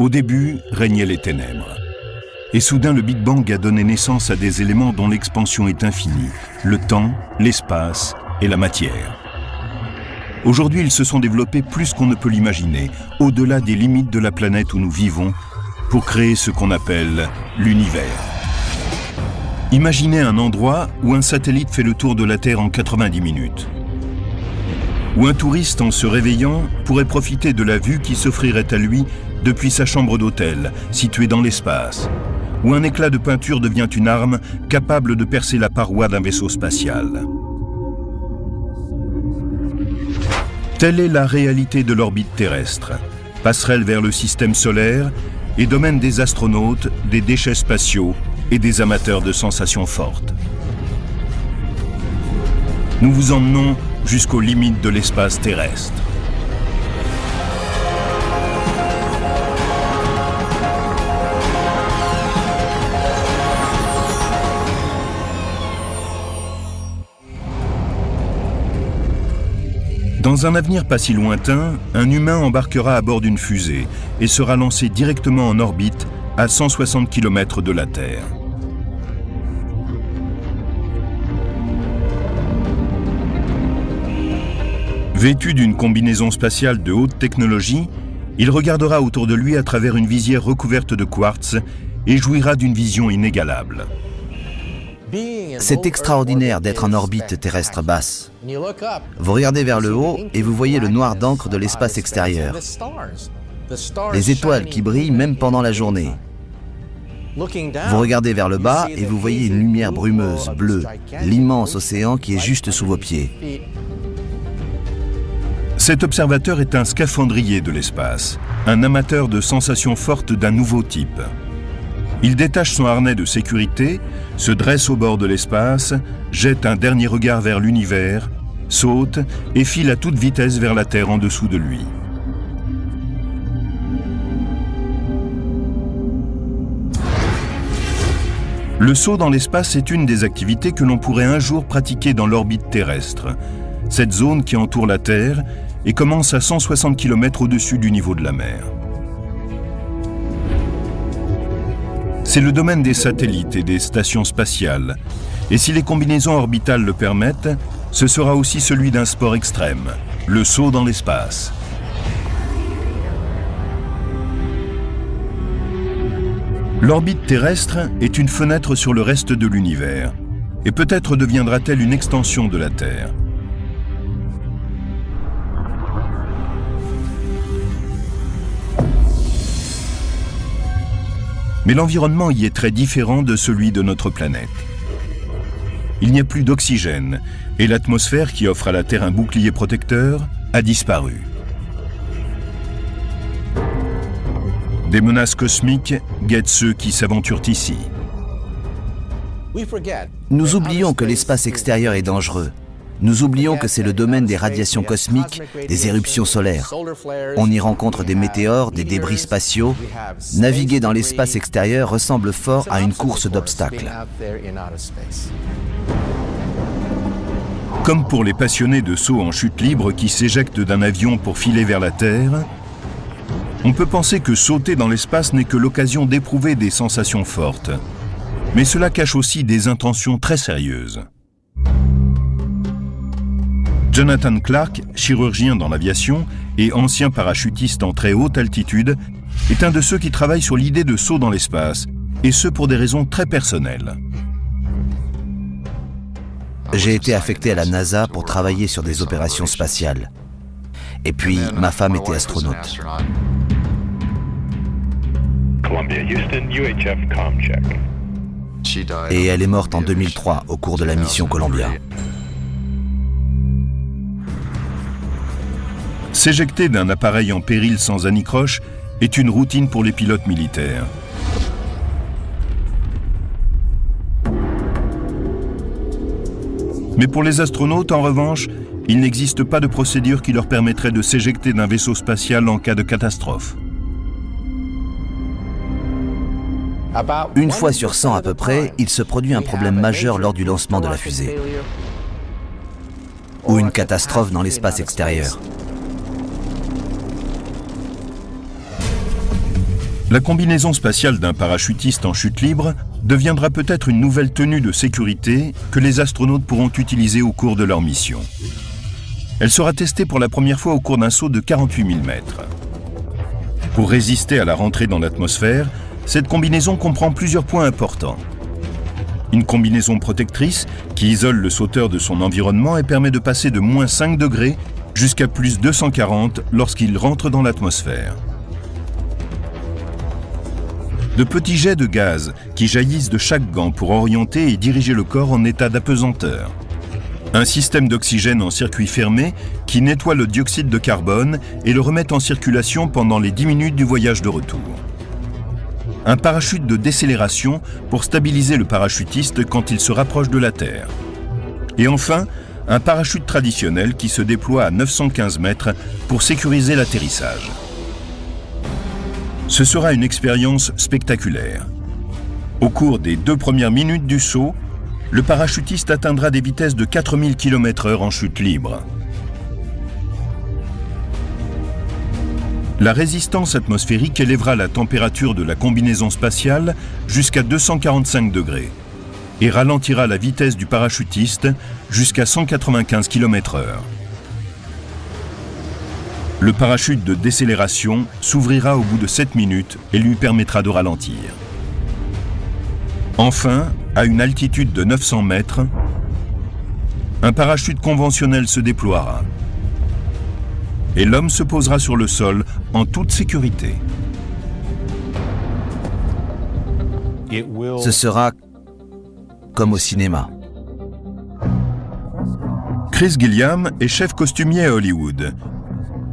Au début, régnaient les ténèbres. Et soudain, le Big Bang a donné naissance à des éléments dont l'expansion est infinie, le temps, l'espace et la matière. Aujourd'hui, ils se sont développés plus qu'on ne peut l'imaginer, au-delà des limites de la planète où nous vivons, pour créer ce qu'on appelle l'univers. Imaginez un endroit où un satellite fait le tour de la Terre en 90 minutes. Où un touriste, en se réveillant, pourrait profiter de la vue qui s'offrirait à lui depuis sa chambre d'hôtel, située dans l'espace. Où un éclat de peinture devient une arme capable de percer la paroi d'un vaisseau spatial. Telle est la réalité de l'orbite terrestre, passerelle vers le système solaire et domaine des astronautes, des déchets spatiaux et des amateurs de sensations fortes. Nous vous emmenons jusqu'aux limites de l'espace terrestre. Dans un avenir pas si lointain, un humain embarquera à bord d'une fusée et sera lancé directement en orbite à 160 km de la Terre. Vêtu d'une combinaison spatiale de haute technologie, il regardera autour de lui à travers une visière recouverte de quartz et jouira d'une vision inégalable. C'est extraordinaire d'être en orbite terrestre basse. Vous regardez vers le haut et vous voyez le noir d'encre de l'espace extérieur. Les étoiles qui brillent même pendant la journée. Vous regardez vers le bas et vous voyez une lumière brumeuse, bleue, l'immense océan qui est juste sous vos pieds. Cet observateur est un scaphandrier de l'espace, un amateur de sensations fortes d'un nouveau type. Il détache son harnais de sécurité, se dresse au bord de l'espace, jette un dernier regard vers l'univers, saute et file à toute vitesse vers la Terre en dessous de lui. Le saut dans l'espace est une des activités que l'on pourrait un jour pratiquer dans l'orbite terrestre, cette zone qui entoure la Terre et commence à 160 km au-dessus du niveau de la mer. C'est le domaine des satellites et des stations spatiales. Et si les combinaisons orbitales le permettent, ce sera aussi celui d'un sport extrême, le saut dans l'espace. L'orbite terrestre est une fenêtre sur le reste de l'univers, et peut-être deviendra-t-elle une extension de la Terre. Mais l'environnement y est très différent de celui de notre planète. Il n'y a plus d'oxygène et l'atmosphère qui offre à la Terre un bouclier protecteur a disparu. Des menaces cosmiques guettent ceux qui s'aventurent ici. Nous oublions que l'espace extérieur est dangereux. Nous oublions que c'est le domaine des radiations cosmiques, des éruptions solaires. On y rencontre des météores, des débris spatiaux. Naviguer dans l'espace extérieur ressemble fort à une course d'obstacles. Comme pour les passionnés de saut en chute libre qui s'éjectent d'un avion pour filer vers la Terre, on peut penser que sauter dans l'espace n'est que l'occasion d'éprouver des sensations fortes. Mais cela cache aussi des intentions très sérieuses. Jonathan Clark, chirurgien dans l'aviation et ancien parachutiste en très haute altitude, est un de ceux qui travaillent sur l'idée de saut dans l'espace, et ce pour des raisons très personnelles. J'ai été affecté à la NASA pour travailler sur des opérations spatiales. Et puis, ma femme était astronaute. Columbia, Houston, UHF, comm check. Et elle est morte en 2003 au cours de la mission Columbia. S'éjecter d'un appareil en péril sans anicroche est une routine pour les pilotes militaires. Mais pour les astronautes, en revanche, il n'existe pas de procédure qui leur permettrait de s'éjecter d'un vaisseau spatial en cas de catastrophe. Une fois sur 100 à peu près, il se produit un problème majeur lors du lancement de la fusée. Ou une catastrophe dans l'espace extérieur. La combinaison spatiale d'un parachutiste en chute libre deviendra peut-être une nouvelle tenue de sécurité que les astronautes pourront utiliser au cours de leur mission. Elle sera testée pour la première fois au cours d'un saut de 48 000 mètres. Pour résister à la rentrée dans l'atmosphère, cette combinaison comprend plusieurs points importants. Une combinaison protectrice qui isole le sauteur de son environnement et permet de passer de moins 5 degrés jusqu'à plus 240 lorsqu'il rentre dans l'atmosphère. De petits jets de gaz qui jaillissent de chaque gant pour orienter et diriger le corps en état d'apesanteur. Un système d'oxygène en circuit fermé qui nettoie le dioxyde de carbone et le remet en circulation pendant les 10 minutes du voyage de retour. Un parachute de décélération pour stabiliser le parachutiste quand il se rapproche de la Terre. Et enfin, un parachute traditionnel qui se déploie à 915 mètres pour sécuriser l'atterrissage. Ce sera une expérience spectaculaire. Au cours des 2 premières minutes du saut, le parachutiste atteindra des vitesses de 4000 km/h en chute libre. La résistance atmosphérique élèvera la température de la combinaison spatiale jusqu'à 245 degrés et ralentira la vitesse du parachutiste jusqu'à 195 km/h. Le parachute de décélération s'ouvrira au bout de 7 minutes et lui permettra de ralentir. Enfin, à une altitude de 900 mètres, un parachute conventionnel se déploiera et l'homme se posera sur le sol en toute sécurité. Ce sera comme au cinéma. Chris Gilliam est chef costumier à Hollywood.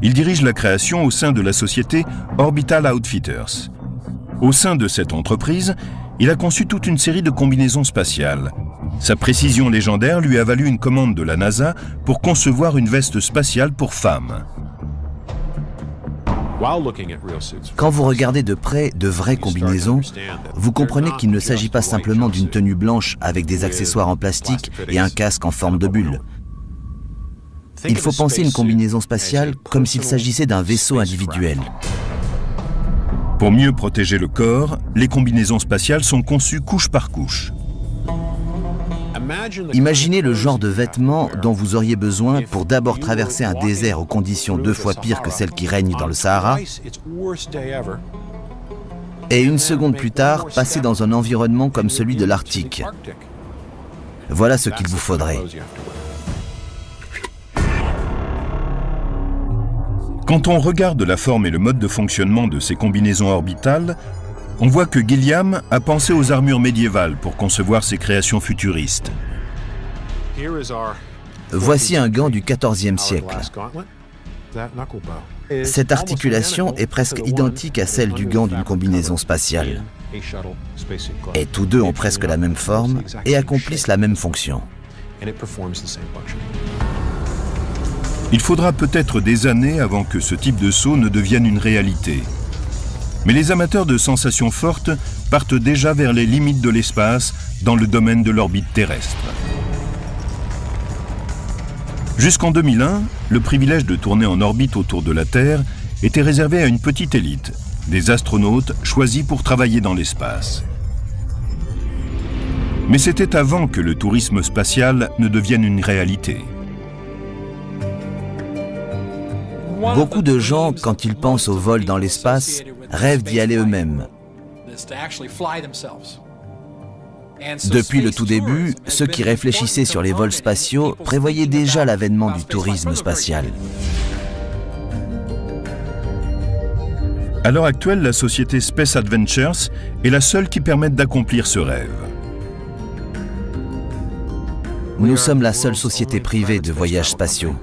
Il dirige la création au sein de la société Orbital Outfitters. Au sein de cette entreprise, il a conçu toute une série de combinaisons spatiales. Sa précision légendaire lui a valu une commande de la NASA pour concevoir une veste spatiale pour femmes. Quand vous regardez de près de vraies combinaisons, vous comprenez qu'il ne s'agit pas simplement d'une tenue blanche avec des accessoires en plastique et un casque en forme de bulle. Il faut penser une combinaison spatiale comme s'il s'agissait d'un vaisseau individuel. Pour mieux protéger le corps, les combinaisons spatiales sont conçues couche par couche. Imaginez le genre de vêtements dont vous auriez besoin pour d'abord traverser un désert aux conditions 2 fois pires que celles qui règnent dans le Sahara, et une seconde plus tard, passer dans un environnement comme celui de l'Arctique. Voilà ce qu'il vous faudrait. Quand on regarde la forme et le mode de fonctionnement de ces combinaisons orbitales, on voit que Gilliam a pensé aux armures médiévales pour concevoir ses créations futuristes. Voici un gant du XIVe siècle. Cette articulation est presque identique à celle du gant d'une combinaison spatiale. Et tous deux ont presque la même forme et accomplissent la même fonction. Il faudra peut-être des années avant que ce type de saut ne devienne une réalité. Mais les amateurs de sensations fortes partent déjà vers les limites de l'espace dans le domaine de l'orbite terrestre. Jusqu'en 2001, le privilège de tourner en orbite autour de la Terre était réservé à une petite élite, des astronautes choisis pour travailler dans l'espace. Mais c'était avant que le tourisme spatial ne devienne une réalité. Beaucoup de gens, quand ils pensent au vol dans l'espace, rêvent d'y aller eux-mêmes. Depuis le tout début, ceux qui réfléchissaient sur les vols spatiaux prévoyaient déjà l'avènement du tourisme spatial. À l'heure actuelle, la société Space Adventures est la seule qui permette d'accomplir ce rêve. Nous sommes la seule société privée de voyages spatiaux.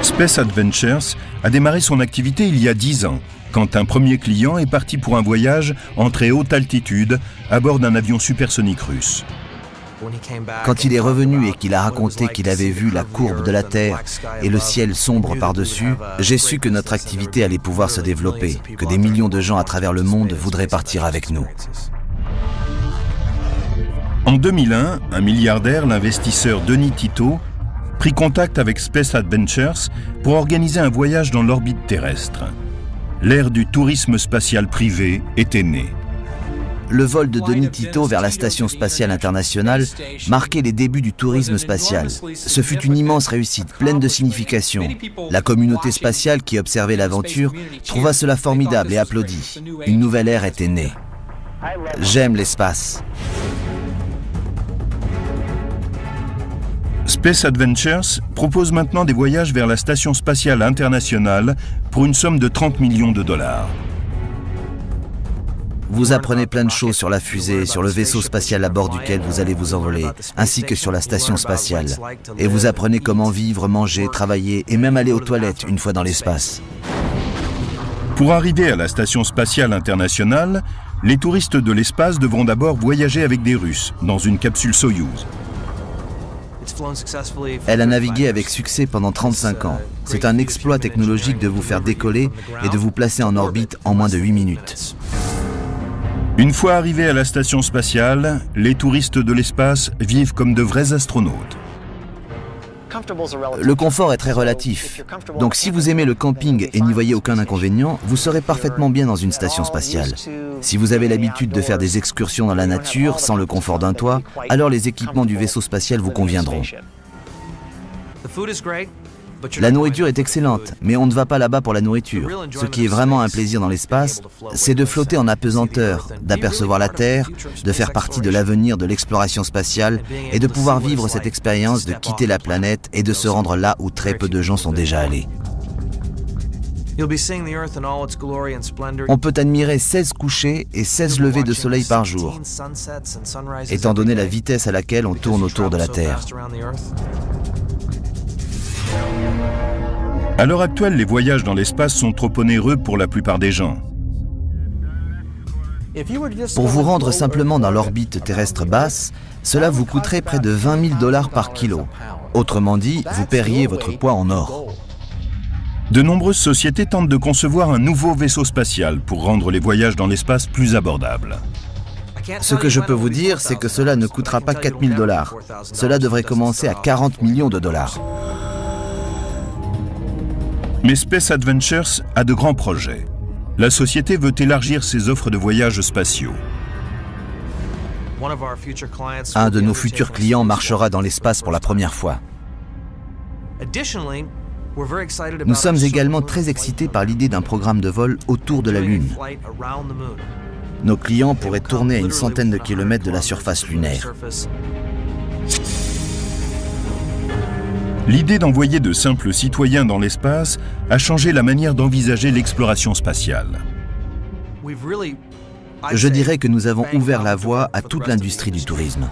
Space Adventures a démarré son activité il y a 10 ans, quand un premier client est parti pour un voyage en très haute altitude à bord d'un avion supersonique russe. Quand il est revenu et qu'il a raconté qu'il avait vu la courbe de la Terre et le ciel sombre par-dessus, j'ai su que notre activité allait pouvoir se développer, que des millions de gens à travers le monde voudraient partir avec nous. En 2001, un milliardaire, l'investisseur Denis Tito, prit contact avec Space Adventures pour organiser un voyage dans l'orbite terrestre. L'ère du tourisme spatial privé était née. Le vol de Denis Tito vers la Station spatiale internationale marquait les débuts du tourisme spatial. Ce fut une immense réussite, pleine de signification. La communauté spatiale qui observait l'aventure trouva cela formidable et applaudit. Une nouvelle ère était née. J'aime l'espace. Space Adventures propose maintenant des voyages vers la Station spatiale internationale pour une somme de 30 millions de dollars. Vous apprenez plein de choses sur la fusée, sur le vaisseau spatial à bord duquel vous allez vous envoler, ainsi que sur la station spatiale. Et vous apprenez comment vivre, manger, travailler et même aller aux toilettes une fois dans l'espace. Pour arriver à la Station spatiale internationale, les touristes de l'espace devront d'abord voyager avec des Russes dans une capsule Soyouz. Elle a navigué avec succès pendant 35 ans. C'est un exploit technologique de vous faire décoller et de vous placer en orbite en moins de 8 minutes. Une fois arrivés à la station spatiale, les touristes de l'espace vivent comme de vrais astronautes. Le confort est très relatif. Donc si vous aimez le camping et n'y voyez aucun inconvénient, vous serez parfaitement bien dans une station spatiale. Si vous avez l'habitude de faire des excursions dans la nature sans le confort d'un toit, alors les équipements du vaisseau spatial vous conviendront. La nourriture est excellente, mais on ne va pas là-bas pour la nourriture. Ce qui est vraiment un plaisir dans l'espace, c'est de flotter en apesanteur, d'apercevoir la Terre, de faire partie de l'avenir de l'exploration spatiale et de pouvoir vivre cette expérience de quitter la planète et de se rendre là où très peu de gens sont déjà allés. On peut admirer 16 couchers et 16 levées de soleil par jour, étant donné la vitesse à laquelle on tourne autour de la Terre. À l'heure actuelle, les voyages dans l'espace sont trop onéreux pour la plupart des gens. Pour vous rendre simplement dans l'orbite terrestre basse, cela vous coûterait près de 20 000 $ par kilo. Autrement dit, vous paieriez votre poids en or. De nombreuses sociétés tentent de concevoir un nouveau vaisseau spatial pour rendre les voyages dans l'espace plus abordables. Ce que je peux vous dire, c'est que cela ne coûtera pas 4 000 $. Cela devrait commencer à 40 millions de dollars. Mais Space Adventures a de grands projets. La société veut élargir ses offres de voyages spatiaux. Un de nos futurs clients marchera dans l'espace pour la première fois. Nous sommes également très excités par l'idée d'un programme de vol autour de la Lune. Nos clients pourraient tourner à une centaine de kilomètres de la surface lunaire. L'idée d'envoyer de simples citoyens dans l'espace a changé la manière d'envisager l'exploration spatiale. Je dirais que nous avons ouvert la voie à toute l'industrie du tourisme.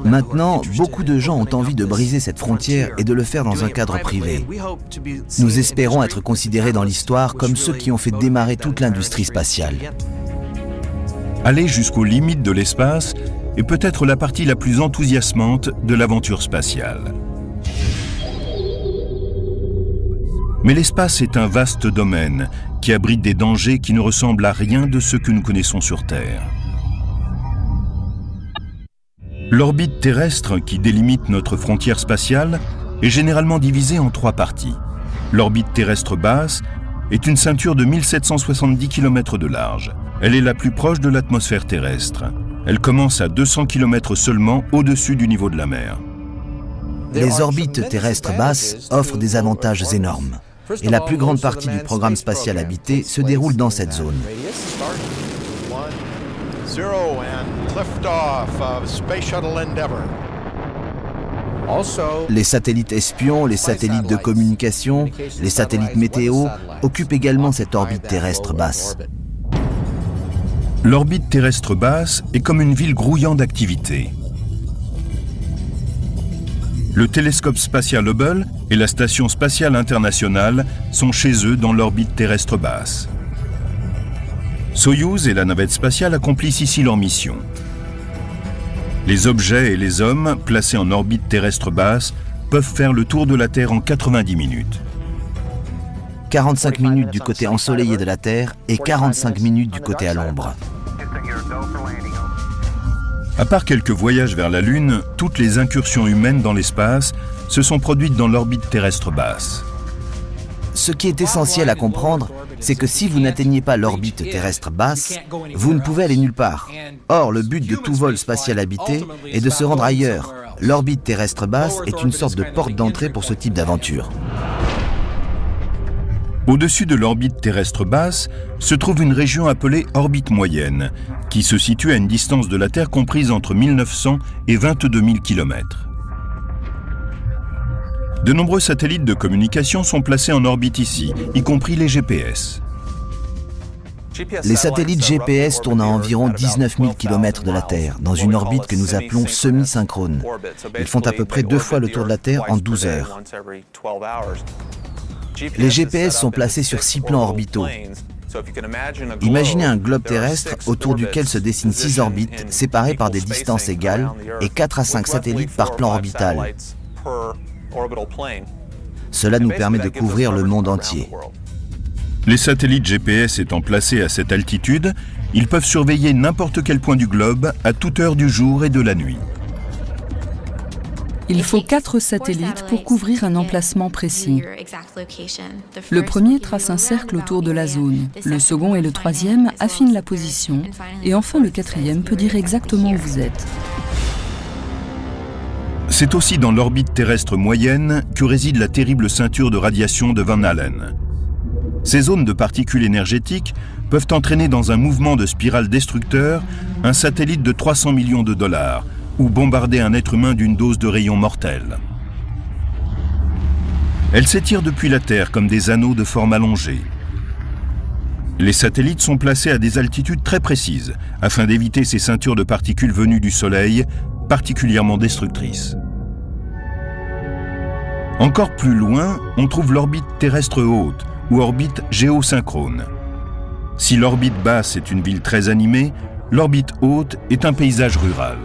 Maintenant, beaucoup de gens ont envie de briser cette frontière et de le faire dans un cadre privé. Nous espérons être considérés dans l'histoire comme ceux qui ont fait démarrer toute l'industrie spatiale. Aller jusqu'aux limites de l'espace est peut-être la partie la plus enthousiasmante de l'aventure spatiale. Mais l'espace est un vaste domaine qui abrite des dangers qui ne ressemblent à rien de ce que nous connaissons sur Terre. L'orbite terrestre qui délimite notre frontière spatiale est généralement divisée en 3 parties. L'orbite terrestre basse est une ceinture de 1770 km de large. Elle est la plus proche de l'atmosphère terrestre. Elle commence à 200 km seulement au-dessus du niveau de la mer. Les orbites terrestres basses offrent des avantages énormes. Et la plus grande partie du programme spatial habité se déroule dans cette zone. Les satellites espions, les satellites de communication, les satellites météo occupent également cette orbite terrestre basse. L'orbite terrestre basse est comme une ville grouillant d'activité. Le télescope spatial Hubble et la Station spatiale internationale sont chez eux dans l'orbite terrestre basse. Soyouz et la navette spatiale accomplissent ici leur mission. Les objets et les hommes placés en orbite terrestre basse peuvent faire le tour de la Terre en 90 minutes. 45 minutes du côté ensoleillé de la Terre et 45 minutes du côté à l'ombre. À part quelques voyages vers la Lune, toutes les incursions humaines dans l'espace se sont produites dans l'orbite terrestre basse. Ce qui est essentiel à comprendre, c'est que si vous n'atteignez pas l'orbite terrestre basse, vous ne pouvez aller nulle part. Or, le but de tout vol spatial habité est de se rendre ailleurs. L'orbite terrestre basse est une sorte de porte d'entrée pour ce type d'aventure. Au-dessus de l'orbite terrestre basse se trouve une région appelée orbite moyenne, qui se situe à une distance de la Terre comprise entre 1900 et 22 000 km. De nombreux satellites de communication sont placés en orbite ici, y compris les GPS. Les satellites GPS tournent à environ 19 000 km de la Terre, dans une orbite que nous appelons semi-synchrone. Ils font à peu près 2 fois le tour de la Terre en 12 heures. Les GPS sont placés sur 6 plans orbitaux. Imaginez un globe terrestre autour duquel se dessinent 6 orbites séparées par des distances égales et 4 à 5 satellites par plan orbital. Cela nous permet de couvrir le monde entier. Les satellites GPS étant placés à cette altitude, ils peuvent surveiller n'importe quel point du globe à toute heure du jour et de la nuit. Il faut 4 satellites pour couvrir un emplacement précis. Le premier trace un cercle autour de la zone, le second et le troisième affinent la position, et enfin le quatrième peut dire exactement où vous êtes. C'est aussi dans l'orbite terrestre moyenne que réside la terrible ceinture de radiation de Van Allen. Ces zones de particules énergétiques peuvent entraîner dans un mouvement de spirale destructeur un satellite de 300 millions de dollars, ou bombarder un être humain d'une dose de rayons mortels. Elles s'étirent depuis la Terre comme des anneaux de forme allongée. Les satellites sont placés à des altitudes très précises, afin d'éviter ces ceintures de particules venues du Soleil, particulièrement destructrices. Encore plus loin, on trouve l'orbite terrestre haute, ou orbite géosynchrone. Si l'orbite basse est une ville très animée, l'orbite haute est un paysage rural.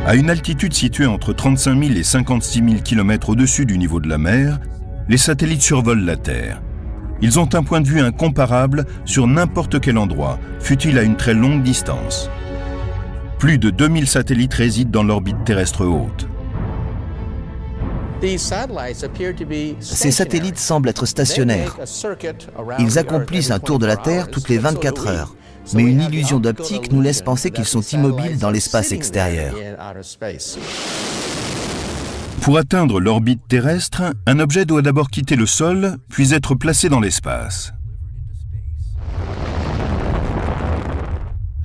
À une altitude située entre 35 000 et 56 000 km au-dessus du niveau de la mer, les satellites survolent la Terre. Ils ont un point de vue incomparable sur n'importe quel endroit, fût-il à une très longue distance. Plus de 2000 satellites résident dans l'orbite terrestre haute. Ces satellites semblent être stationnaires. Ils accomplissent un tour de la Terre toutes les 24 heures. Mais une illusion d'optique nous laisse penser qu'ils sont immobiles dans l'espace extérieur. Pour atteindre l'orbite terrestre, un objet doit d'abord quitter le sol, puis être placé dans l'espace.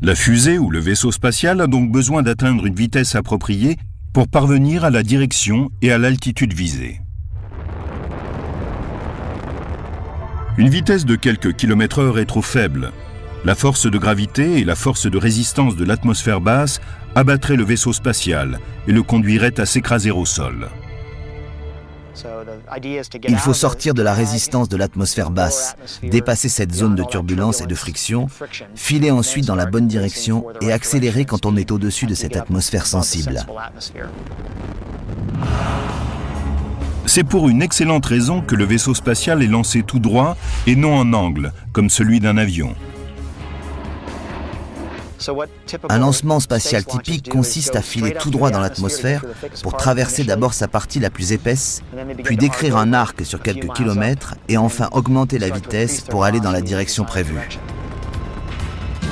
La fusée ou le vaisseau spatial a donc besoin d'atteindre une vitesse appropriée pour parvenir à la direction et à l'altitude visée. Une vitesse de quelques kilomètres/heure est trop faible. La force de gravité et la force de résistance de l'atmosphère basse abattraient le vaisseau spatial et le conduiraient à s'écraser au sol. Il faut sortir de la résistance de l'atmosphère basse, dépasser cette zone de turbulence et de friction, filer ensuite dans la bonne direction et accélérer quand on est au-dessus de cette atmosphère sensible. C'est pour une excellente raison que le vaisseau spatial est lancé tout droit et non en angle, comme celui d'un avion. Un lancement spatial typique consiste à filer tout droit dans l'atmosphère pour traverser d'abord sa partie la plus épaisse, puis décrire un arc sur quelques kilomètres et enfin augmenter la vitesse pour aller dans la direction prévue.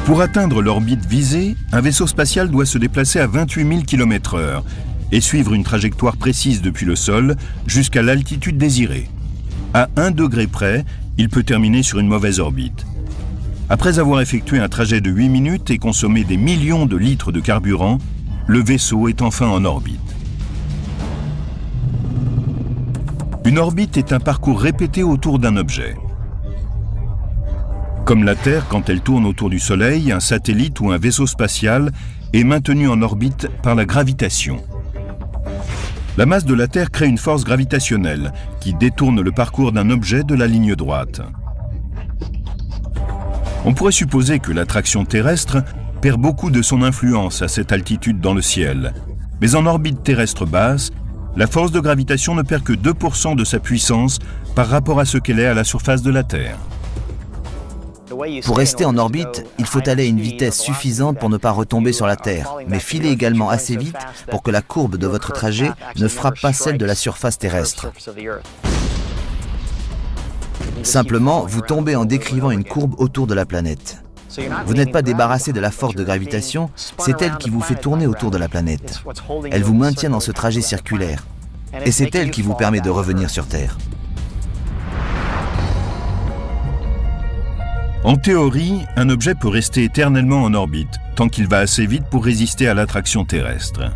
Pour atteindre l'orbite visée, un vaisseau spatial doit se déplacer à 28 000 km/h et suivre une trajectoire précise depuis le sol jusqu'à l'altitude désirée. À 1 degré près, il peut terminer sur une mauvaise orbite. Après avoir effectué un trajet de 8 minutes et consommé des millions de litres de carburant, le vaisseau est enfin en orbite. Une orbite est un parcours répété autour d'un objet. Comme la Terre, quand elle tourne autour du Soleil, un satellite ou un vaisseau spatial est maintenu en orbite par la gravitation. La masse de la Terre crée une force gravitationnelle qui détourne le parcours d'un objet de la ligne droite. On pourrait supposer que l'attraction terrestre perd beaucoup de son influence à cette altitude dans le ciel. Mais en orbite terrestre basse, la force de gravitation ne perd que 2% de sa puissance par rapport à ce qu'elle est à la surface de la Terre. Pour rester en orbite, il faut aller à une vitesse suffisante pour ne pas retomber sur la Terre, mais filer également assez vite pour que la courbe de votre trajet ne frappe pas celle de la surface terrestre. Simplement, vous tombez en décrivant une courbe autour de la planète. Vous n'êtes pas débarrassé de la force de gravitation, c'est elle qui vous fait tourner autour de la planète. Elle vous maintient dans ce trajet circulaire. Et c'est elle qui vous permet de revenir sur Terre. En théorie, un objet peut rester éternellement en orbite, tant qu'il va assez vite pour résister à l'attraction terrestre.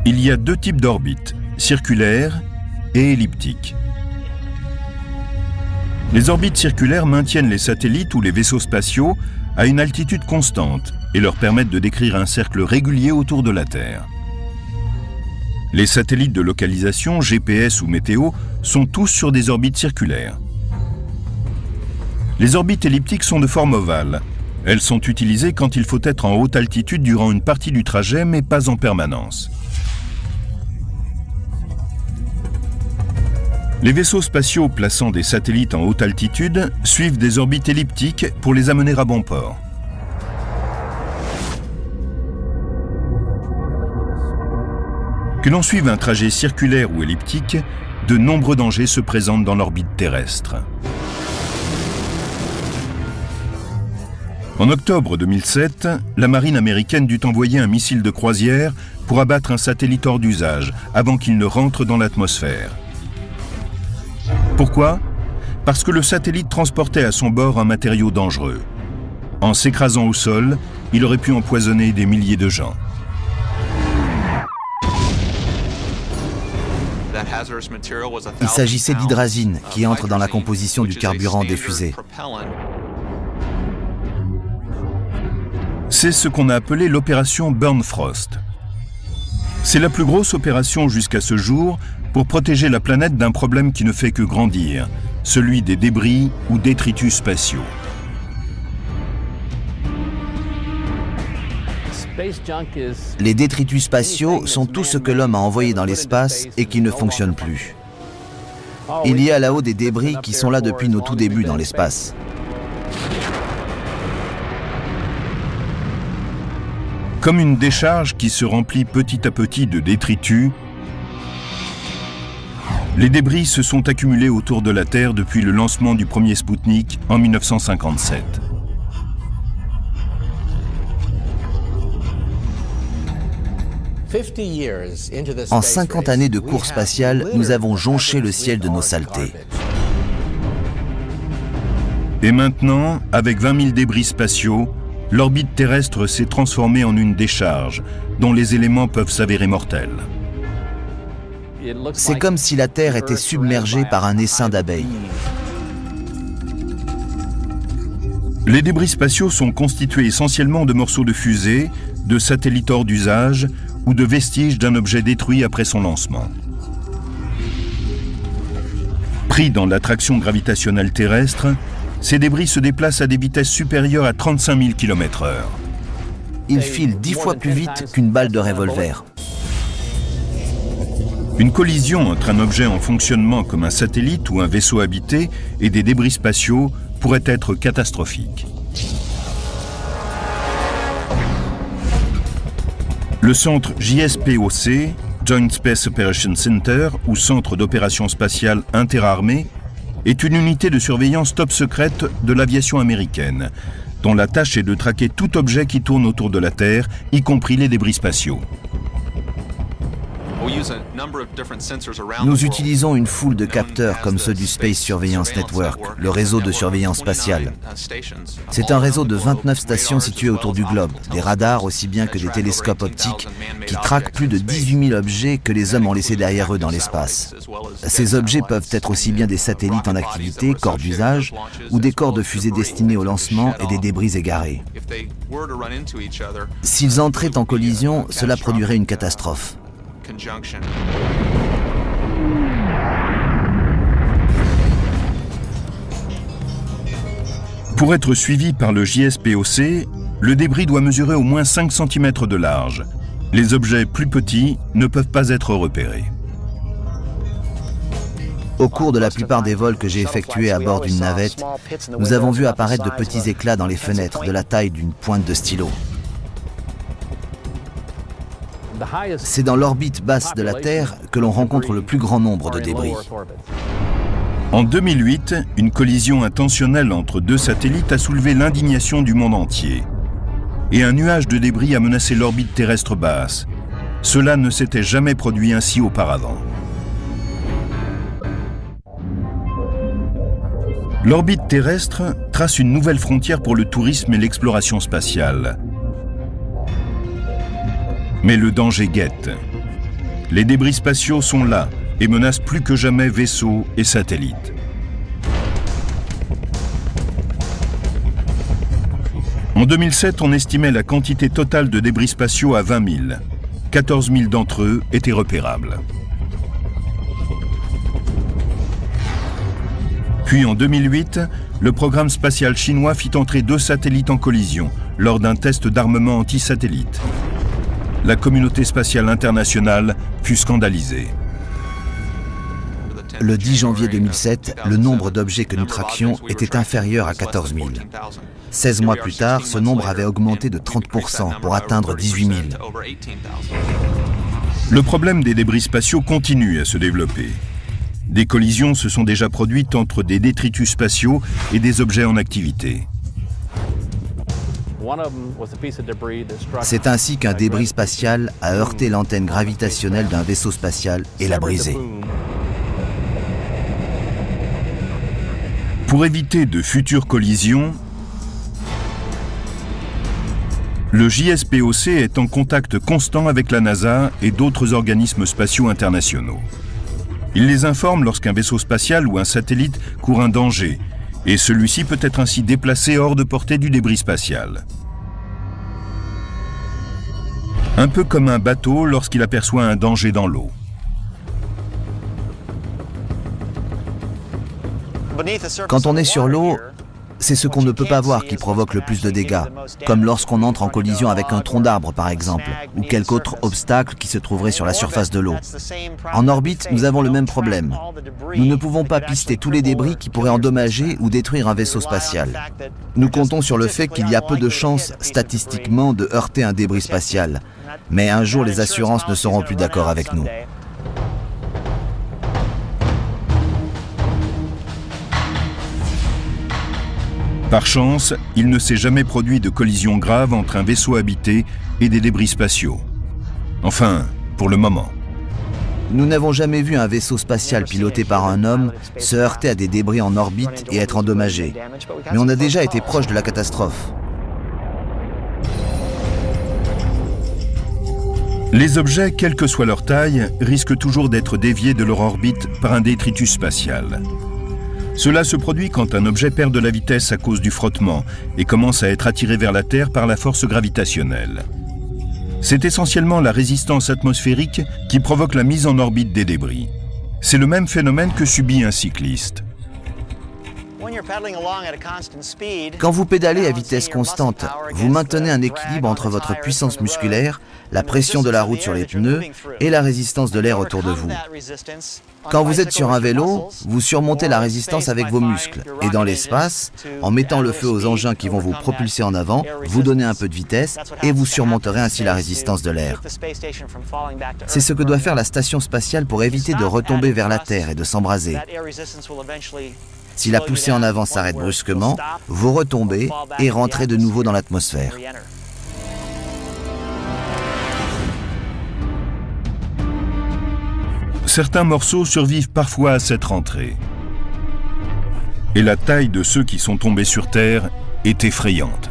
Il y a deux types d'orbites, circulaires et elliptiques. Les orbites circulaires maintiennent les satellites ou les vaisseaux spatiaux à une altitude constante et leur permettent de décrire un cercle régulier autour de la Terre. Les satellites de localisation, GPS ou météo, sont tous sur des orbites circulaires. Les orbites elliptiques sont de forme ovale. Elles sont utilisées quand il faut être en haute altitude durant une partie du trajet, mais pas en permanence. Les vaisseaux spatiaux plaçant des satellites en haute altitude suivent des orbites elliptiques pour les amener à bon port. Que l'on suive un trajet circulaire ou elliptique, de nombreux dangers se présentent dans l'orbite terrestre. En octobre 2007, la marine américaine dut envoyer un missile de croisière pour abattre un satellite hors d'usage avant qu'il ne rentre dans l'atmosphère. Pourquoi? Parce que le satellite transportait à son bord un matériau dangereux. En s'écrasant au sol, il aurait pu empoisonner des milliers de gens. Il s'agissait d'hydrazine qui entre dans la composition du carburant des fusées. C'est ce qu'on a appelé l'opération Burn Frost. C'est la plus grosse opération jusqu'à ce jour pour protéger la planète d'un problème qui ne fait que grandir, celui des débris ou détritus spatiaux. Les détritus spatiaux sont tout ce que l'homme a envoyé dans l'espace et qui ne fonctionne plus. Il y a là-haut des débris qui sont là depuis nos tout débuts dans l'espace. Comme une décharge qui se remplit petit à petit de détritus, les débris se sont accumulés autour de la Terre depuis le lancement du premier Spoutnik en 1957. En 50 années de course spatiale, nous avons jonché le ciel de nos saletés. Et maintenant, avec 20 000 débris spatiaux, l'orbite terrestre s'est transformée en une décharge dont les éléments peuvent s'avérer mortels. C'est comme si la Terre était submergée par un essaim d'abeilles. Les débris spatiaux sont constitués essentiellement de morceaux de fusées, de satellites hors d'usage ou de vestiges d'un objet détruit après son lancement. Pris dans l'attraction gravitationnelle terrestre, ces débris se déplacent à des vitesses supérieures à 35 000 km/h. Ils filent 10 fois plus vite qu'une balle de revolver. Une collision entre un objet en fonctionnement comme un satellite ou un vaisseau habité et des débris spatiaux pourrait être catastrophique. Le centre JSPOC, Joint Space Operations Center, ou Centre d'opération spatiale interarmée, est une unité de surveillance top secrète de l'aviation américaine, dont la tâche est de traquer tout objet qui tourne autour de la Terre, y compris les débris spatiaux. Nous utilisons une foule de capteurs comme ceux du Space Surveillance Network, le réseau de surveillance spatiale. C'est un réseau de 29 stations situées autour du globe, des radars aussi bien que des télescopes optiques qui traquent plus de 18 000 objets que les hommes ont laissés derrière eux dans l'espace. Ces objets peuvent être aussi bien des satellites en activité, corps d'usage, ou des corps de fusées destinés au lancement et des débris égarés. S'ils entraient en collision, cela produirait une catastrophe. Pour être suivi par le JSPOC, le débris doit mesurer au moins 5 cm de large. Les objets plus petits ne peuvent pas être repérés. Au cours de la plupart des vols que j'ai effectués à bord d'une navette, nous avons vu apparaître de petits éclats dans les fenêtres de la taille d'une pointe de stylo. C'est dans l'orbite basse de la Terre que l'on rencontre le plus grand nombre de débris. En 2008, une collision intentionnelle entre deux satellites a soulevé l'indignation du monde entier. Et un nuage de débris a menacé l'orbite terrestre basse. Cela ne s'était jamais produit ainsi auparavant. L'orbite terrestre trace une nouvelle frontière pour le tourisme et l'exploration spatiale. Mais le danger guette. Les débris spatiaux sont là et menacent plus que jamais vaisseaux et satellites. En 2007, on estimait la quantité totale de débris spatiaux à 20 000. 14 000 d'entre eux étaient repérables. Puis en 2008, le programme spatial chinois fit entrer 2 satellites en collision lors d'un test d'armement anti-satellite. La communauté spatiale internationale fut scandalisée. Le 10 janvier 2007, le nombre d'objets que nous traquions était inférieur à 14 000. 16 mois plus tard, ce nombre avait augmenté de 30% pour atteindre 18 000. Le problème des débris spatiaux continue à se développer. Des collisions se sont déjà produites entre des détritus spatiaux et des objets en activité. C'est ainsi qu'un débris spatial a heurté l'antenne gravitationnelle d'un vaisseau spatial et l'a brisé. Pour éviter de futures collisions, le JSPOC est en contact constant avec la NASA et d'autres organismes spatiaux internationaux. Il les informe lorsqu'un vaisseau spatial ou un satellite court un danger, et celui-ci peut être ainsi déplacé hors de portée du débris spatial. Un peu comme un bateau lorsqu'il aperçoit un danger dans l'eau. Quand on est sur l'eau, c'est ce qu'on ne peut pas voir qui provoque le plus de dégâts, comme lorsqu'on entre en collision avec un tronc d'arbre par exemple, ou quelque autre obstacle qui se trouverait sur la surface de l'eau. En orbite, nous avons le même problème. Nous ne pouvons pas pister tous les débris qui pourraient endommager ou détruire un vaisseau spatial. Nous comptons sur le fait qu'il y a peu de chances, statistiquement, de heurter un débris spatial. Mais un jour, les assurances ne seront plus d'accord avec nous. Par chance, il ne s'est jamais produit de collision grave entre un vaisseau habité et des débris spatiaux. Enfin, pour le moment. Nous n'avons jamais vu un vaisseau spatial piloté par un homme se heurter à des débris en orbite et être endommagé. Mais on a déjà été proche de la catastrophe. Les objets, quelle que soit leur taille, risquent toujours d'être déviés de leur orbite par un détritus spatial. Cela se produit quand un objet perd de la vitesse à cause du frottement et commence à être attiré vers la Terre par la force gravitationnelle. C'est essentiellement la résistance atmosphérique qui provoque la mise en orbite des débris. C'est le même phénomène que subit un cycliste. Quand vous pédalez à vitesse constante, vous maintenez un équilibre entre votre puissance musculaire, la pression de la route sur les pneus et la résistance de l'air autour de vous. Quand vous êtes sur un vélo, vous surmontez la résistance avec vos muscles et dans l'espace, en mettant le feu aux engins qui vont vous propulser en avant, vous donnez un peu de vitesse et vous surmonterez ainsi la résistance de l'air. C'est ce que doit faire la station spatiale pour éviter de retomber vers la Terre et de s'embraser. Si la poussée en avant s'arrête brusquement, vous retombez et rentrez de nouveau dans l'atmosphère. Certains morceaux survivent parfois à cette rentrée. Et la taille de ceux qui sont tombés sur Terre est effrayante.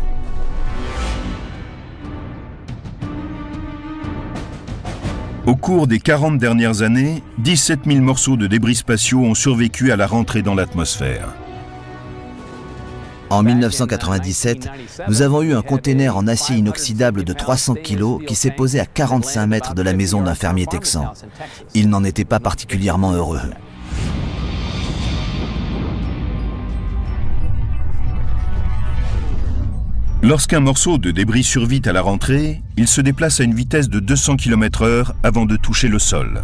Au cours des 40 dernières années, 17 000 morceaux de débris spatiaux ont survécu à la rentrée dans l'atmosphère. En 1997, nous avons eu un container en acier inoxydable de 300 kg qui s'est posé à 45 mètres de la maison d'un fermier texan. Il n'en était pas particulièrement heureux. Lorsqu'un morceau de débris survit à la rentrée, il se déplace à une vitesse de 200 km/h avant de toucher le sol.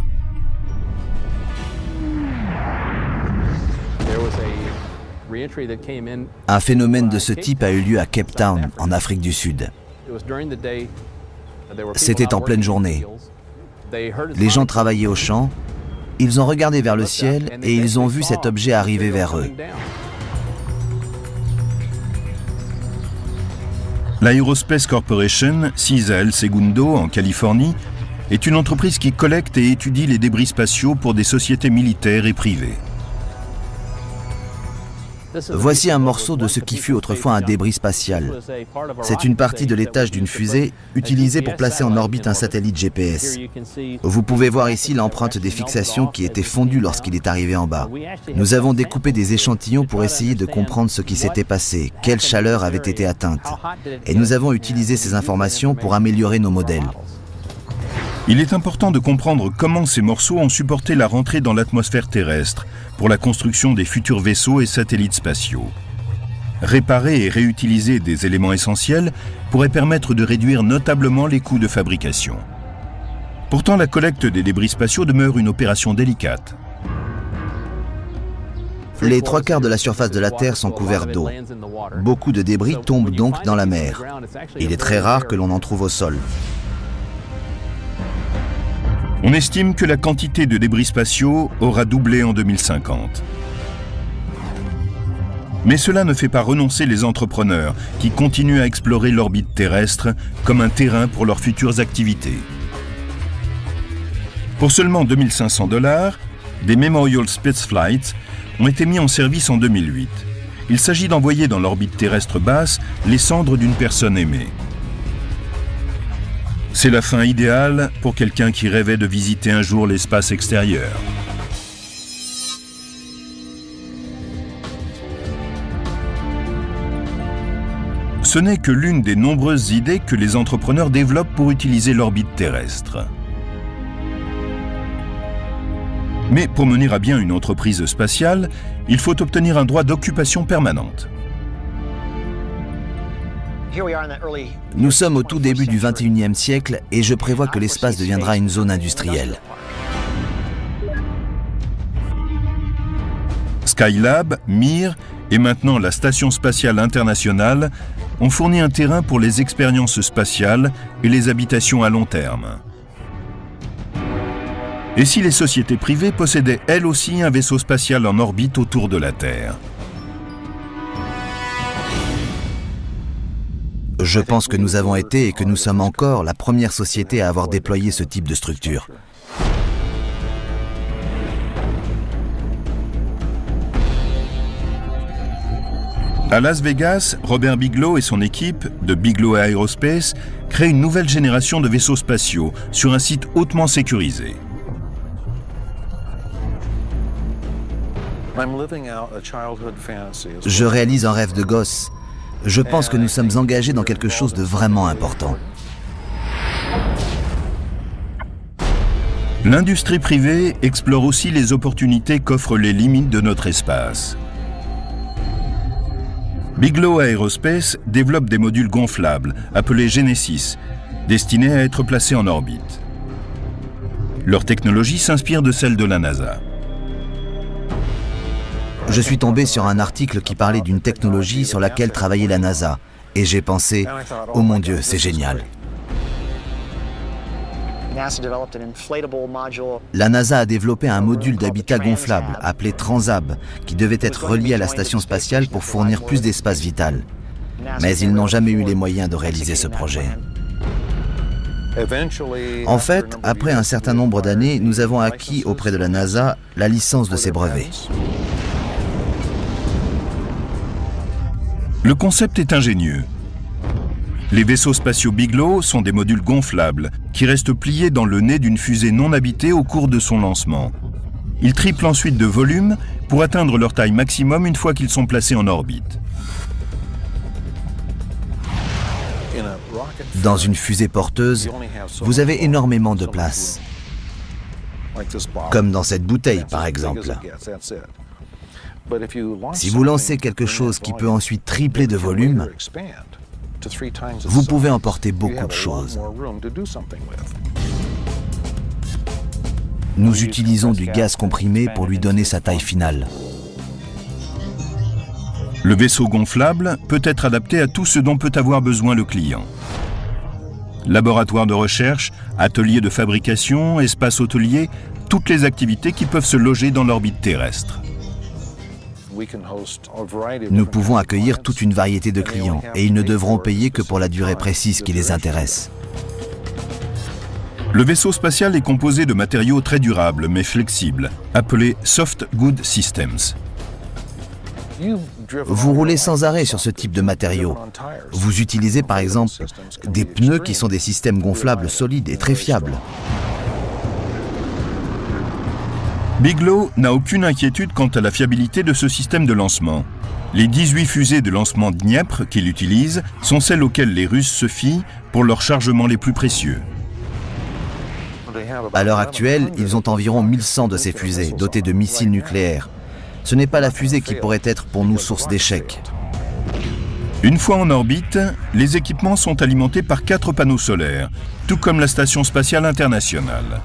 Un phénomène de ce type a eu lieu à Cape Town, en Afrique du Sud. C'était en pleine journée. Les gens travaillaient au champ, ils ont regardé vers le ciel et ils ont vu cet objet arriver vers eux. L'Aerospace Corporation, sise à El Segundo, en Californie, est une entreprise qui collecte et étudie les débris spatiaux pour des sociétés militaires et privées. Voici un morceau de ce qui fut autrefois un débris spatial. C'est une partie de l'étage d'une fusée utilisée pour placer en orbite un satellite GPS. Vous pouvez voir ici l'empreinte des fixations qui était fondue lorsqu'il est arrivé en bas. Nous avons découpé des échantillons pour essayer de comprendre ce qui s'était passé, quelle chaleur avait été atteinte. Et nous avons utilisé ces informations pour améliorer nos modèles. Il est important de comprendre comment ces morceaux ont supporté la rentrée dans l'atmosphère terrestre pour la construction des futurs vaisseaux et satellites spatiaux. Réparer et réutiliser des éléments essentiels pourrait permettre de réduire notablement les coûts de fabrication. Pourtant, la collecte des débris spatiaux demeure une opération délicate. Les 3/4 de la surface de la Terre sont couverts d'eau. Beaucoup de débris tombent donc dans la mer. Il est très rare que l'on en trouve au sol. On estime que la quantité de débris spatiaux aura doublé en 2050. Mais cela ne fait pas renoncer les entrepreneurs qui continuent à explorer l'orbite terrestre comme un terrain pour leurs futures activités. Pour seulement $2 500, des Memorial Spaceflights ont été mis en service en 2008. Il s'agit d'envoyer dans l'orbite terrestre basse les cendres d'une personne aimée. C'est la fin idéale pour quelqu'un qui rêvait de visiter un jour l'espace extérieur. Ce n'est que l'une des nombreuses idées que les entrepreneurs développent pour utiliser l'orbite terrestre. Mais pour mener à bien une entreprise spatiale, il faut obtenir un droit d'occupation permanente. Nous sommes au tout début du XXIe siècle et je prévois que l'espace deviendra une zone industrielle. Skylab, Mir et maintenant la Station spatiale internationale ont fourni un terrain pour les expériences spatiales et les habitations à long terme. Et si les sociétés privées possédaient elles aussi un vaisseau spatial en orbite autour de la Terre ? Je pense que nous avons été et que nous sommes encore la première société à avoir déployé ce type de structure. À Las Vegas, Robert Bigelow et son équipe de Bigelow Aerospace créent une nouvelle génération de vaisseaux spatiaux sur un site hautement sécurisé. Je réalise un rêve de gosse. Je pense que nous sommes engagés dans quelque chose de vraiment important. L'industrie privée explore aussi les opportunités qu'offrent les limites de notre espace. Bigelow Aerospace développe des modules gonflables, appelés Genesis, destinés à être placés en orbite. Leur technologie s'inspire de celle de la NASA. Je suis tombé sur un article qui parlait d'une technologie sur laquelle travaillait la NASA. Et j'ai pensé, oh mon Dieu, c'est génial. La NASA a développé un module d'habitat gonflable appelé Transab qui devait être relié à la station spatiale pour fournir plus d'espace vital. Mais ils n'ont jamais eu les moyens de réaliser ce projet. En fait, après un certain nombre d'années, nous avons acquis auprès de la NASA la licence de ces brevets. Le concept est ingénieux. Les vaisseaux spatiaux Bigelow sont des modules gonflables qui restent pliés dans le nez d'une fusée non habitée au cours de son lancement. Ils triplent ensuite de volume pour atteindre leur taille maximum une fois qu'ils sont placés en orbite. Dans une fusée porteuse, vous avez énormément de place. Comme dans cette bouteille, par exemple. Si vous lancez quelque chose qui peut ensuite tripler de volume, vous pouvez emporter beaucoup de choses. Nous utilisons du gaz comprimé pour lui donner sa taille finale. Le vaisseau gonflable peut être adapté à tout ce dont peut avoir besoin le client. Laboratoire de recherche, atelier de fabrication, espace hôtelier, toutes les activités qui peuvent se loger dans l'orbite terrestre. Nous pouvons accueillir toute une variété de clients et ils ne devront payer que pour la durée précise qui les intéresse. Le vaisseau spatial est composé de matériaux très durables mais flexibles, appelés Soft Good Systems. Vous roulez sans arrêt sur ce type de matériaux. Vous utilisez par exemple des pneus qui sont des systèmes gonflables solides et très fiables. Bigelow n'a aucune inquiétude quant à la fiabilité de ce système de lancement. Les 18 fusées de lancement Dniepr qu'il utilise sont celles auxquelles les Russes se fient pour leurs chargements les plus précieux. À l'heure actuelle, ils ont environ 1100 de ces fusées, dotées de missiles nucléaires. Ce n'est pas la fusée qui pourrait être pour nous source d'échecs. Une fois en orbite, les équipements sont alimentés par 4 panneaux solaires, tout comme la Station spatiale internationale.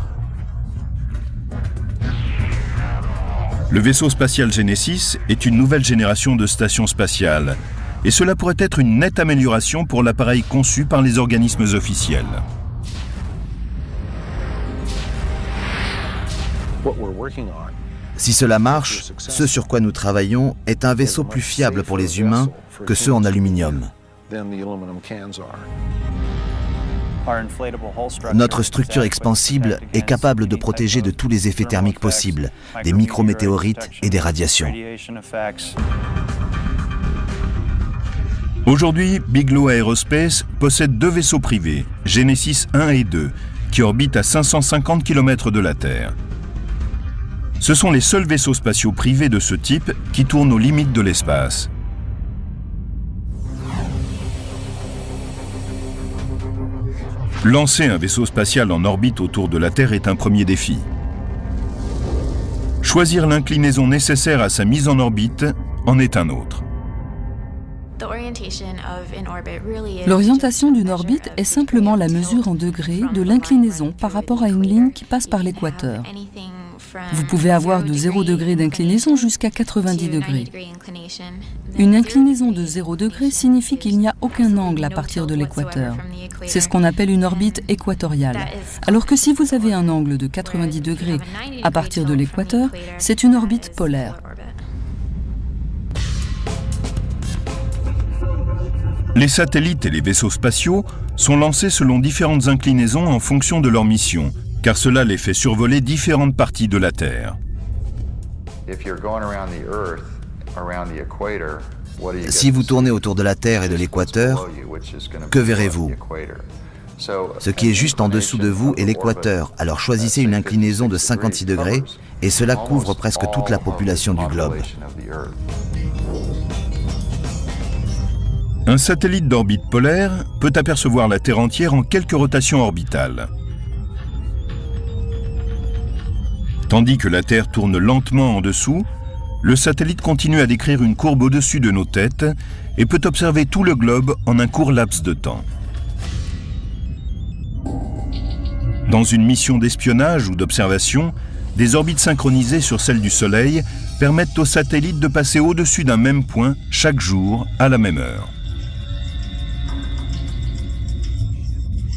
Le vaisseau spatial Genesis est une nouvelle génération de stations spatiales, et cela pourrait être une nette amélioration pour l'appareil conçu par les organismes officiels. Si cela marche, ce sur quoi nous travaillons est un vaisseau plus fiable pour les humains que ceux en aluminium. Notre structure expansible est capable de protéger de tous les effets thermiques possibles, des micrométéorites et des radiations. Aujourd'hui, Bigelow Aerospace possède 2 vaisseaux privés, Genesis 1 et 2, qui orbitent à 550 km de la Terre. Ce sont les seuls vaisseaux spatiaux privés de ce type qui tournent aux limites de l'espace. Lancer un vaisseau spatial en orbite autour de la Terre est un premier défi. Choisir l'inclinaison nécessaire à sa mise en orbite en est un autre. L'orientation d'une orbite est simplement la mesure en degrés de l'inclinaison par rapport à une ligne qui passe par l'équateur. Vous pouvez avoir de 0 degré d'inclinaison jusqu'à 90 degrés. Une inclinaison de 0 degré signifie qu'il n'y a aucun angle à partir de l'équateur. C'est ce qu'on appelle une orbite équatoriale. Alors que si vous avez un angle de 90 degrés à partir de l'équateur, c'est une orbite polaire. Les satellites et les vaisseaux spatiaux sont lancés selon différentes inclinaisons en fonction de leur mission, car cela les fait survoler différentes parties de la Terre. Si vous tournez autour de la Terre et de l'équateur, que verrez-vous? Ce qui est juste en dessous de vous est l'équateur, alors choisissez une inclinaison de 56 degrés et cela couvre presque toute la population du globe. Un satellite d'orbite polaire peut apercevoir la Terre entière en quelques rotations orbitales. Tandis que la Terre tourne lentement en dessous, le satellite continue à décrire une courbe au-dessus de nos têtes et peut observer tout le globe en un court laps de temps. Dans une mission d'espionnage ou d'observation, des orbites synchronisées sur celles du Soleil permettent au satellite de passer au-dessus d'un même point chaque jour à la même heure.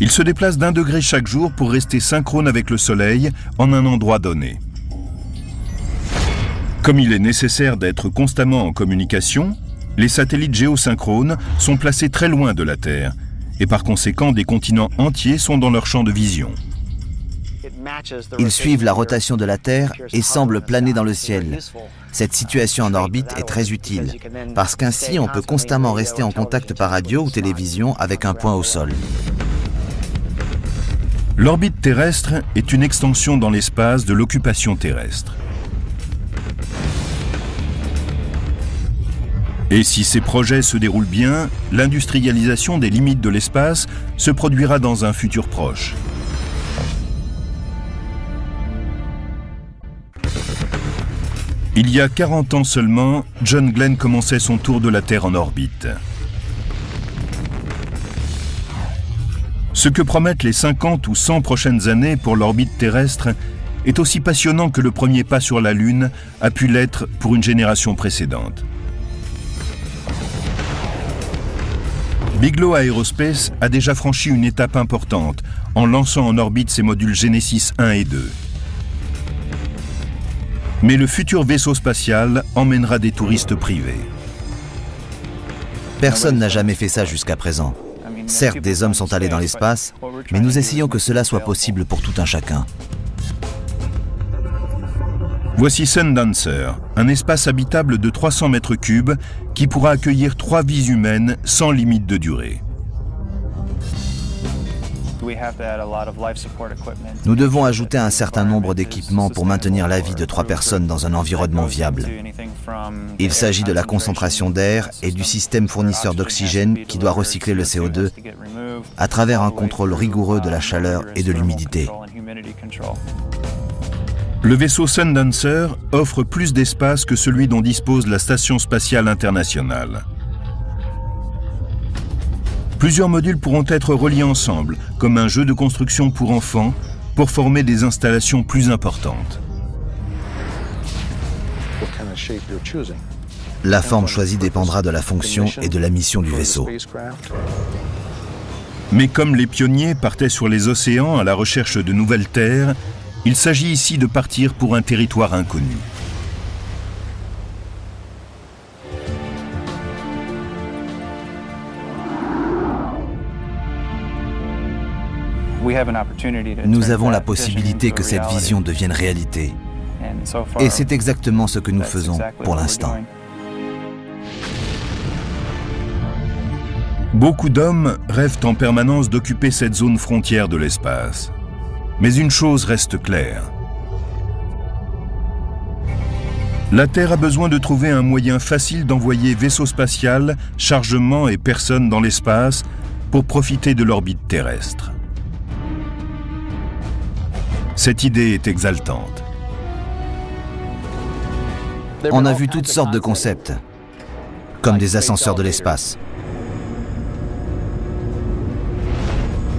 Il se déplace d'1 degré chaque jour pour rester synchrone avec le Soleil en un endroit donné. Comme il est nécessaire d'être constamment en communication, les satellites géosynchrones sont placés très loin de la Terre et par conséquent des continents entiers sont dans leur champ de vision. Ils suivent la rotation de la Terre et semblent planer dans le ciel. Cette situation en orbite est très utile, parce qu'ainsi on peut constamment rester en contact par radio ou télévision avec un point au sol. L'orbite terrestre est une extension dans l'espace de l'occupation terrestre. Et si ces projets se déroulent bien, l'industrialisation des limites de l'espace se produira dans un futur proche. Il y a 40 ans seulement, John Glenn commençait son tour de la Terre en orbite. Ce que promettent les 50 ou 100 prochaines années pour l'orbite terrestre est aussi passionnant que le premier pas sur la Lune a pu l'être pour une génération précédente. Bigelow Aerospace a déjà franchi une étape importante en lançant en orbite ses modules Genesis 1 et 2. Mais le futur vaisseau spatial emmènera des touristes privés. Personne n'a jamais fait ça jusqu'à présent. Certes, des hommes sont allés dans l'espace, mais nous essayons que cela soit possible pour tout un chacun. Voici Sundancer, un espace habitable de 300 mètres cubes qui pourra accueillir 3 vies humaines sans limite de durée. Nous devons ajouter un certain nombre d'équipements pour maintenir la vie de 3 personnes dans un environnement viable. Il s'agit de la concentration d'air et du système fournisseur d'oxygène qui doit recycler le CO2 à travers un contrôle rigoureux de la chaleur et de l'humidité. Le vaisseau Sundancer offre plus d'espace que celui dont dispose la Station spatiale internationale. Plusieurs modules pourront être reliés ensemble, comme un jeu de construction pour enfants, pour former des installations plus importantes. La forme choisie dépendra de la fonction et de la mission du vaisseau. Mais comme les pionniers partaient sur les océans à la recherche de nouvelles terres, il s'agit ici de partir pour un territoire inconnu. Nous avons la possibilité que cette vision devienne réalité. Et c'est exactement ce que nous faisons pour l'instant. Beaucoup d'hommes rêvent en permanence d'occuper cette zone frontière de l'espace. Mais une chose reste claire. La Terre a besoin de trouver un moyen facile d'envoyer vaisseau spatial, chargement et personnes dans l'espace pour profiter de l'orbite terrestre. Cette idée est exaltante. On a vu toutes sortes de concepts, comme des ascenseurs de l'espace.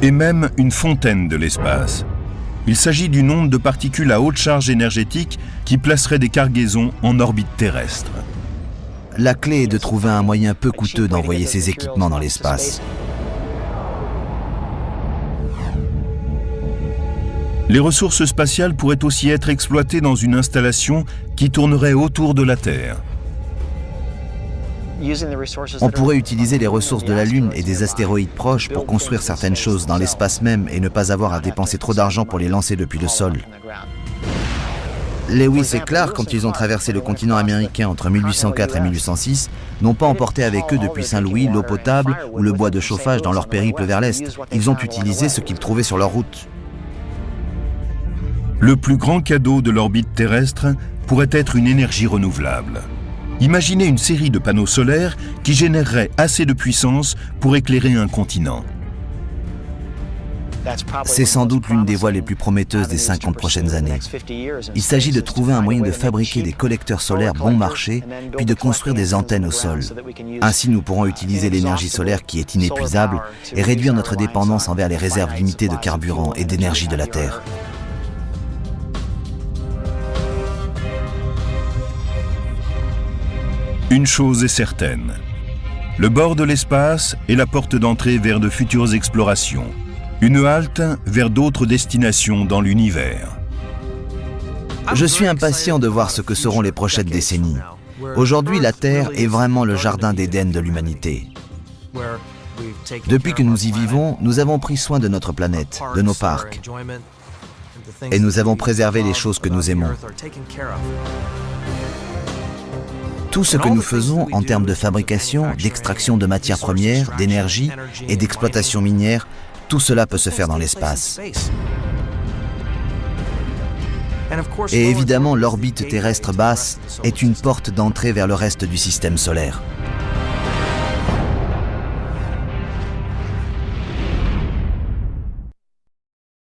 Et même une fontaine de l'espace. Il s'agit d'une onde de particules à haute charge énergétique qui placerait des cargaisons en orbite terrestre. La clé est de trouver un moyen peu coûteux d'envoyer ces équipements dans l'espace. Les ressources spatiales pourraient aussi être exploitées dans une installation qui tournerait autour de la Terre. On pourrait utiliser les ressources de la Lune et des astéroïdes proches pour construire certaines choses dans l'espace même et ne pas avoir à dépenser trop d'argent pour les lancer depuis le sol. Lewis et Clark, quand ils ont traversé le continent américain entre 1804 et 1806, n'ont pas emporté avec eux depuis Saint-Louis l'eau potable ou le bois de chauffage dans leur périple vers l'Est. Ils ont utilisé ce qu'ils trouvaient sur leur route. Le plus grand cadeau de l'orbite terrestre pourrait être une énergie renouvelable. Imaginez une série de panneaux solaires qui généreraient assez de puissance pour éclairer un continent. C'est sans doute l'une des voies les plus prometteuses des 50 prochaines années. Il s'agit de trouver un moyen de fabriquer des collecteurs solaires bon marché, puis de construire des antennes au sol. Ainsi, nous pourrons utiliser l'énergie solaire qui est inépuisable et réduire notre dépendance envers les réserves limitées de carburant et d'énergie de la Terre. Une chose est certaine, le bord de l'espace est la porte d'entrée vers de futures explorations, une halte vers d'autres destinations dans l'univers. Je suis impatient de voir ce que seront les prochaines décennies. Aujourd'hui, la Terre est vraiment le jardin d'Éden de l'humanité. Depuis que nous y vivons, nous avons pris soin de notre planète, de nos parcs, et nous avons préservé les choses que nous aimons. Tout ce que nous faisons en termes de fabrication, d'extraction de matières premières, d'énergie et d'exploitation minière, tout cela peut se faire dans l'espace. Et évidemment, l'orbite terrestre basse est une porte d'entrée vers le reste du système solaire.